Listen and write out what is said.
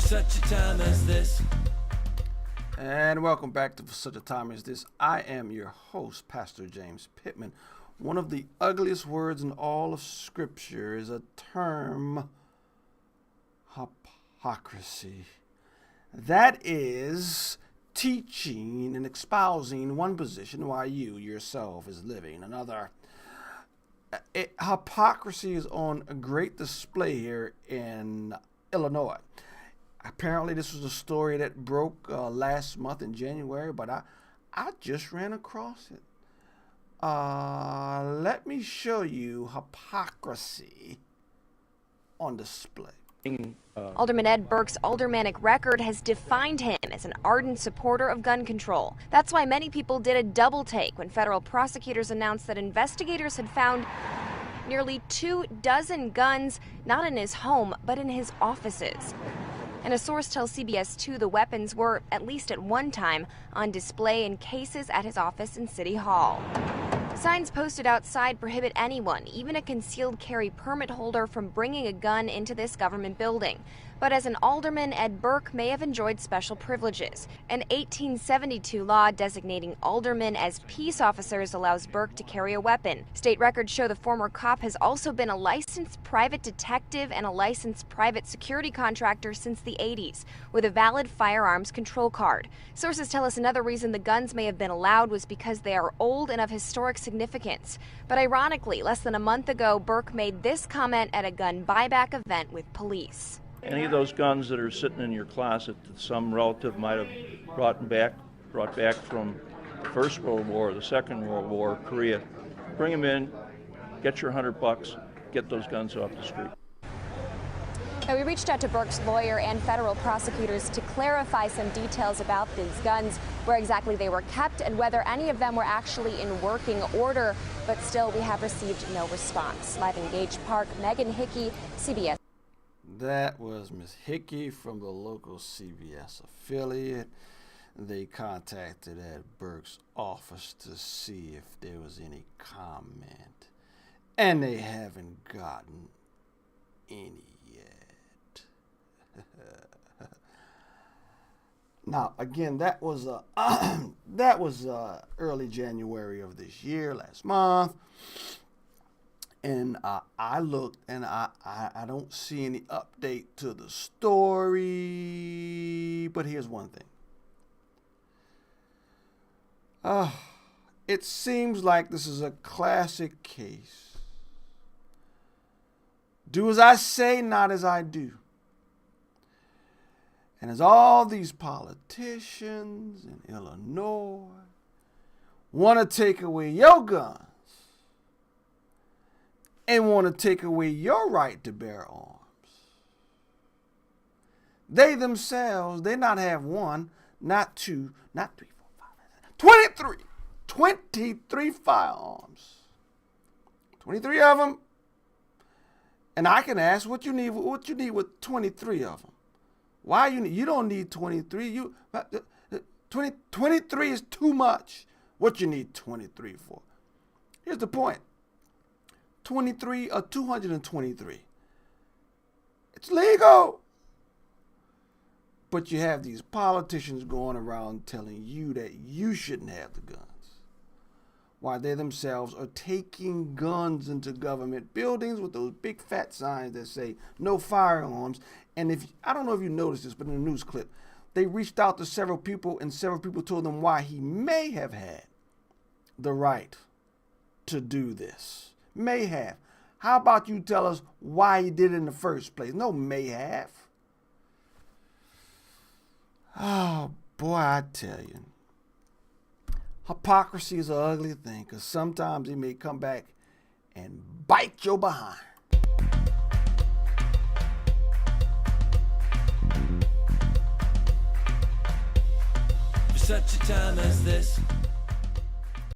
such a time as this. And welcome back to For Such a Time as This. I am your host, Pastor James Pittman. One of the ugliest words in all of Scripture is a term, hypocrisy. That is teaching and espousing one position while you yourself is living another. Hypocrisy is on a great display here in Illinois. Apparently, this was a story that broke last month in January, but I just ran across it. Let me show you hypocrisy on display. Alderman Ed Burke's aldermanic record has defined him as an ardent supporter of gun control. That's why many people did a double take when federal prosecutors announced that investigators had found nearly 24 guns, not in his home, but in his offices. And a source tells CBS 2 the weapons were, at least at one time, on display in cases at his office in City Hall. Signs posted outside prohibit anyone, even a concealed carry permit holder, from bringing a gun into this government building. But as an alderman, Ed Burke may have enjoyed special privileges. An 1872 law designating aldermen as peace officers allows Burke to carry a weapon. State records show the former cop has also been a licensed private detective and a licensed private security contractor since the 80s, with a valid firearms control card. Sources tell us another reason the guns may have been allowed was because they are old and of historic significance. But ironically, less than a month ago, Burke made this comment at a gun buyback event with police. Any of those guns that are sitting in your closet that some relative might have brought back from the First World War, the Second World War, Korea, bring them in, get your $100, get those guns off the street. Now, we reached out to Burke's lawyer and federal prosecutors to clarify some details about these guns, where exactly they were kept, and whether any of them were actually in working order. But still, we have received no response. Live in Gage Park, Megan Hickey, CBS. That was Ms. Hickey from the local CBS affiliate. They contacted Ed Burke's office to see if there was any comment, and they haven't gotten any yet. Now, again, that was early January of this year, last month. And I looked, and I don't see any update to the story. But here's one thing. It seems like this is a classic case. Do as I say, not as I do. And as all these politicians in Illinois want to take away your guns, and want to take away your right to bear arms. They themselves, they not have one, not two, not 3, 4, 5, 23 firearms. 23 of them. And I can ask what you need with 23 of them. Why you don't need 23. 23 is too much. What you need 23 for? Here's the point. 23 or 223. It's legal. But you have these politicians going around telling you that you shouldn't have the guns, while they themselves are taking guns into government buildings with those big fat signs that say no firearms. And I don't know if you noticed this, but in the news clip, they reached out to several people, and several people told them why he may have had the right to do this. May have. How about you tell us why he did it in the first place? No may have. Oh, boy, I tell you. Hypocrisy is an ugly thing, because sometimes it may come back and bite your behind. For such a time as this.